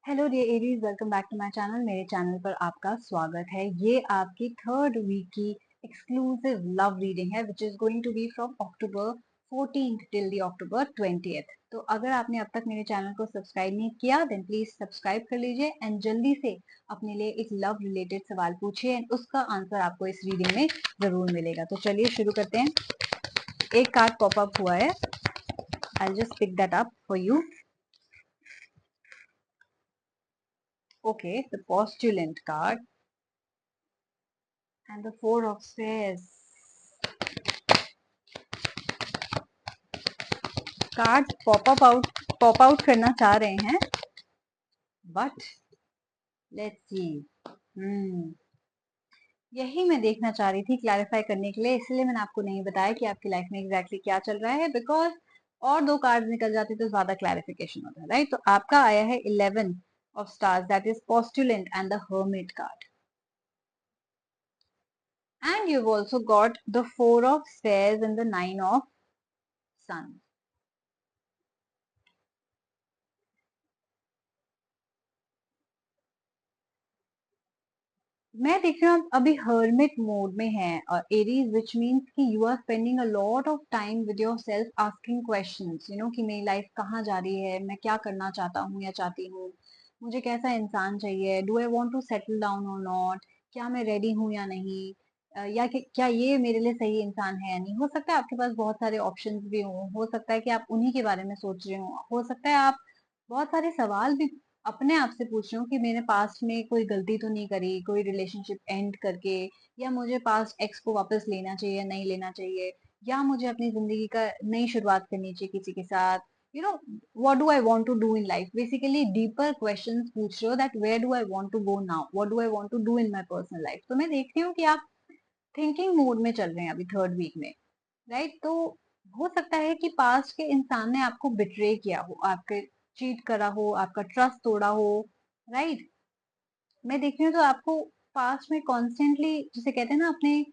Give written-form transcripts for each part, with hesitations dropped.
Hello dear Aries, welcome back to my channel. मेरे channel पर आपका स्वागत है। ये आपकी थर्ड वीक की एक्सक्लूसिव लव रीडिंग है which is going to be from October 14th till the October 20th। तो अगर आपने अब तक मेरे चैनल को सब्सक्राइब नहीं किया देन प्लीज सब्सक्राइब कर लीजिए एंड जल्दी से अपने लिए एक लव रिलेटेड सवाल पूछिए एंड उसका आंसर आपको इस रीडिंग में जरूर मिलेगा। तो चलिए शुरू करते हैं। एक कार्ड पॉप अप हुआ है, I just pick that up for you. Okay, the postulant card and the four of spades. Card pop out करना चाह रहे हैं, बट लेट्स सी। यही मैं देखना चाह रही थी क्लैरिफाई करने के लिए, इसलिए मैंने आपको नहीं बताया कि आपकी लाइफ में एग्जैक्टली क्या चल रहा है, बिकॉज और दो कार्ड निकल जाते तो ज्यादा क्लैरिफिकेशन होता है, राइट। तो आपका आया है 11 of stars, that is postulant and the hermit card, and you've also got the four of spades and the nine of sun. मैं देख रही हूँ अभी हर्मिट मोड में है और एरीज, विच मीन्स कि you are spending a lot of time with yourself asking questions, you know, कि मेरी लाइफ कहाँ जा रही है, मैं क्या करना चाहता हूँ या चाहती हूँ, मुझे कैसा इंसान चाहिए, do I want to settle down और नॉट, क्या मैं रेडी हूँ या नहीं, या कि क्या ये मेरे लिए सही इंसान है या नहीं। हो सकता है आपके पास बहुत सारे ऑप्शंस भी हो सकता है कि आप उन्हीं के बारे में सोच रहे हो सकता है आप बहुत सारे सवाल भी अपने आप से पूछ रही हूँ कि मैंने पास्ट में कोई गलती तो नहीं करी, कोई रिलेशनशिप एंड करके, या मुझे पास्ट एक्स को वापस लेना चाहिए या नहीं लेना चाहिए, या मुझे अपनी जिंदगी का नई शुरुआत करनी चाहिए किसी के साथ, you know, what do I want to do in life. Basically deeper questions पूछ रहे हो, that where do I want to go now, what do I want to do in my personal life. तो मैं देख रही हूँ कि आप थिंकिंग मोड में चल रहे हैं अभी थर्ड वीक में, राइट। तो हो सकता है कि पास्ट के इंसान ने आपको बिट्रे किया हो, आपके चीट करा हो, आपका ट्रस्ट तोड़ा हो, राइट। मैं देख रही हूँ तो आपको पास्ट में कॉन्स्टेंटली, जिसे कहते हैं ना, अपने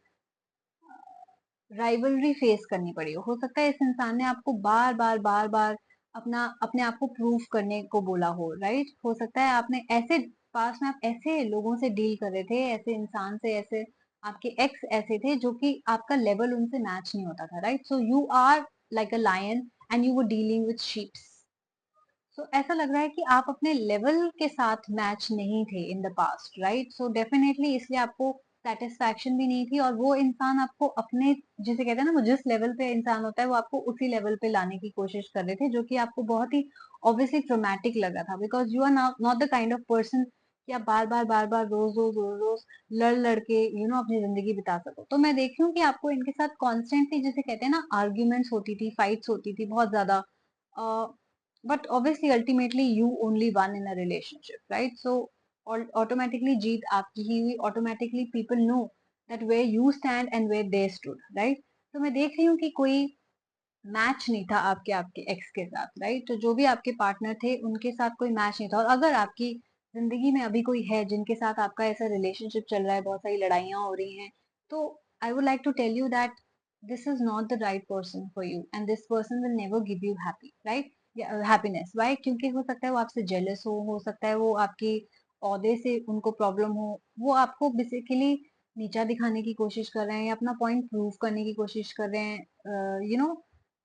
राइवलरी फेस करनी पड़ी हो सकता है इस इंसान ने आपको बार बार अपना अपने आप को प्रूव करने को बोला हो, राइट। हो सकता है आपने ऐसे पास्ट में आप ऐसे लोगों से डील कर रहे थे, ऐसे इंसान से, ऐसे आपके एक्स ऐसे थे जो कि आपका लेवल उनसे मैच नहीं होता था, right. So you are like a lion and you were dealing with sheeps. So ऐसा लग रहा है कि आप अपने लेवल के साथ मैच नहीं थे in the past, right. So definitely इसलिए आपको सेटिस्फैक्शन भी नहीं थी, और वो इंसान आपको अपने, जिसे कहते हैं ना, वो जिस लेवल पे इंसान होता है वो आपको उसी लेवल पे लाने की कोशिश कर रहे थे, जो कि आपको बहुत ही ऑब्वियसली ट्रोमैटिक लगा था, because you are not the kind of person कि आप बार बार रोज रोज लड़ लड़के यू नो अपनी जिंदगी बिता सको। तो मैं देख रही हूँ कि आपको इनके साथ कॉन्स्टेंटली, जिसे कहते हैं ना, आर्ग्यूमेंट्स होती थी, फाइट्स होती थी बहुत ज्यादा, but obviously ultimately you only won in a relationship, right? So automatically जीत आपकी ही हुई, automatically people know that where you stand and where they stood, right? तो मैं देख रही हूँ कि कोई मैच नहीं था आपके आपके एक्स के साथ, राइट। तो जो भी आपके पार्टनर थे उनके साथ कोई मैच नहीं था, और अगर आपकी जिंदगी में अभी कोई है जिनके साथ आपका ऐसा रिलेशनशिप चल रहा है, बहुत सारी लड़ाइयाँ हो रही हैं, तो I would like to tell you that this is not the right person for you and this person will never give you happy, right, happiness. Why? क्योंकि हो सकता है वो आपसे जेलस हो सकता है वो आपकी ओहदे से उनको प्रॉब्लम हो, वो आपको बेसिकली नीचा दिखाने की कोशिश कर रहे हैं या अपना पॉइंट प्रूव करने की कोशिश कर रहे हैं, यू नो।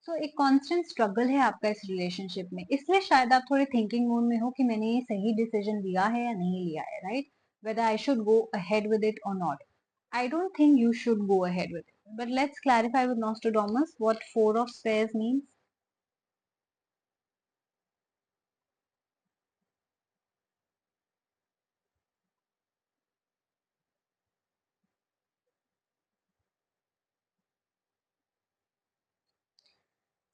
सो एक कांस्टेंट स्ट्रगल है आपका इस रिलेशनशिप में, इसलिए शायद आप थोड़े थिंकिंग मोड में हो कि मैंने ये सही डिसीजन लिया है या नहीं लिया है, right, whether I should go ahead with it और not. I don't think you should go ahead with it. But let's clarify with Nostradamus what Four of Spades means.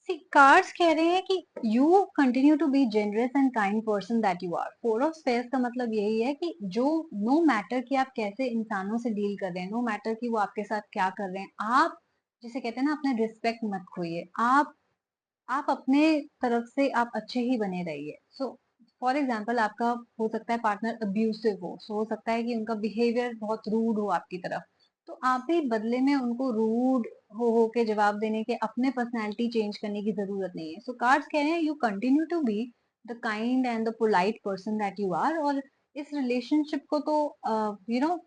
See, cards कह रहे हैं कि you continue to be generous and kind person that you are. Four of Spades का मतलब यही है कि जो no matter कि आप कैसे इंसानों से डील कर रहे हैं, no matter कि वो आपके साथ क्या कर रहे हैं, आप, जिसे कहते हैं ना, अपने रिस्पेक्ट मत खोइए। आप अपने तरफ से आप अच्छे ही बने रहिए। सो फॉर एग्जाम्पल आपका हो सकता है पार्टनर अब्यूसिव हो, सो हो सकता है कि उनका बिहेवियर बहुत रूड हो आपकी तरफ, तो आप भी बदले में उनको रूड हो के जवाब देने के, अपने पर्सनैलिटी चेंज करने की जरूरत नहीं है। सो कार्ड्स कह रहे हैं you continue to be the kind and the polite person that you are, और इस रिलेशनशिप को तो यू नो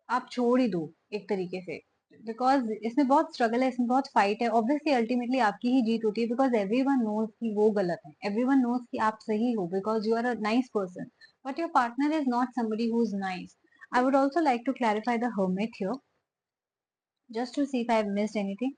आप छोड़ ही दो एक तरीके से, बिकॉज इसमें बहुत स्ट्रगल है, इसमें बहुत फाइट है। ऑब्वियसली अल्टीमेटली आपकी ही जीत होती है, बिकॉज एवरीवन नोज कि वो गलत है, एवरीवन नोज कि आप सही हो, because you are a nice person, but your partner is not somebody who is nice. I would also like to clarify the hermit here, just to see if I have missed anything.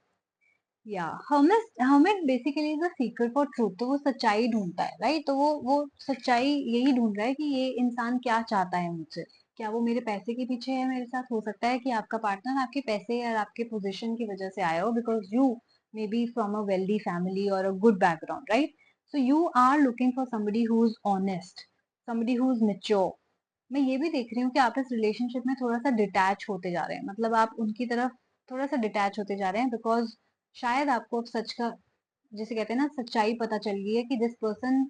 या hermit basically is a Sikar for truth, तो वो सच्चाई ढूंढता है, right? तो वो सच्चाई यही ढूंढ रहा है कि ये इंसान क्या चाहता है मुझसे, क्या वो मेरे पैसे के पीछे है मेरे साथ? हो सकता है कि आपका पार्टनर आपके पैसे या आपके पोजीशन की वजह से आया हो, because you may be from a wealthy family और a good background, right? So you are looking for somebody who is honest, somebody who is mature. मैं ये भी देख रही हूँ कि आप इस रिलेशनशिप में थोड़ा सा डिटैच होते जा रहे हैं, मतलब आप उनकी तरफ थोड़ा सा डिटैच होते जा रहे हैं, बिकॉज शायद आपको अब सच का, जिसे कहते हैं ना, सच्चाई पता चल गई है कि this person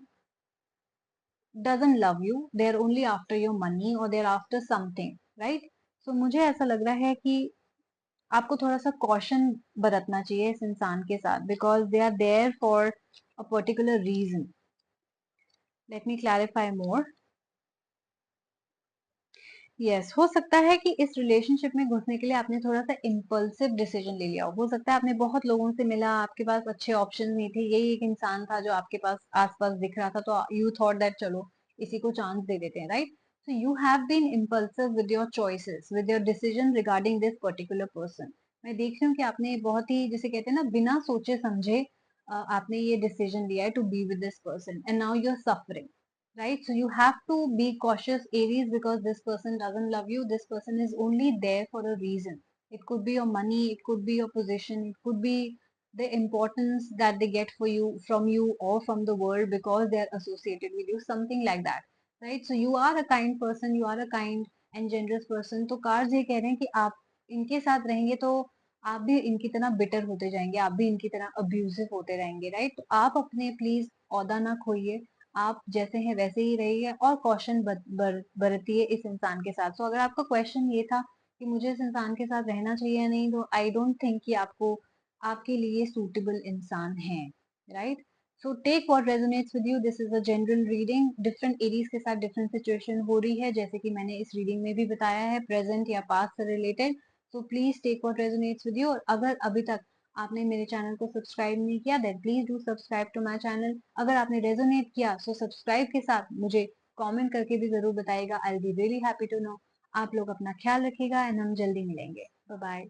doesn't love you, they are only after your money और they are after something, right? So मुझे ऐसा लग रहा है कि आपको थोड़ा सा कॉशन बरतना चाहिए इस इंसान के साथ, because they are there for a particular reason. Let me clarify more. Yes, हो सकता है कि इस रिलेशनशिप में घुसने के लिए आपने थोड़ा सा इम्पल्सिव डिसीजन ले लिया हो सकता है आपने बहुत लोगों से मिला, आपके पास अच्छे ऑप्शन नहीं थे, यही एक इंसान था जो आपके पास आसपास दिख रहा था, तो यू थॉट दैट चलो इसी को चांस दे देते हैं, right? So you have been impulsive with your choices, with your decision regarding this particular person. मैं देख रही हूँ कि आपने बहुत ही, जिसे कहते हैं ना, बिना सोचे समझे आपने ये डिसीजन लिया है to be with this person, and now you are suffering, right? So you have to be cautious, Aries, because this person doesn't love you, this person is only there for a reason. It could be your money, it could be your position, it could be the importance that they get for you, from you, or from the world, because they are associated with you, something like that, right? So you are a kind person, you are a kind and generous person. तो cards ये कह रहे हैं कि आप इनके साथ रहेंगे तो आप भी इनकी तरह बिटर होते जाएंगे, आप भी इनकी तरह अब्यूजिव होते रहेंगे, राइट? तो आप अपने प्लीज औदा ना खोइए, आप जैसे हैं वैसे ही रहिए, और कॉशन बरतिए इस इंसान के साथ. सो अगर आपका क्वेश्चन ये था कि मुझे इस इंसान के साथ रहना चाहिए या नहीं, तो आई डोंट थिंक कि आपको आपके लिए सूटेबल इंसान है, right? So take what resonates with you. This is a general reading. Different Aries के साथ डिफरेंट सिचुएशन हो रही है, जैसे कि मैंने इस रीडिंग में भी बताया है, प्रेजेंट या पास्ट से related. So please take what resonates with you. और अगर अभी तक आपने मेरे चैनल को सब्सक्राइब नहीं किया, then please do subscribe to my channel. अगर आपने रेजोनेट किया, सो सब्सक्राइब के साथ मुझे कमेंट करके भी जरूर बताइएगा. I will be really happy to know. आप लोग अपना ख्याल रखिएगा, एंड हम जल्दी मिलेंगे. Bye bye.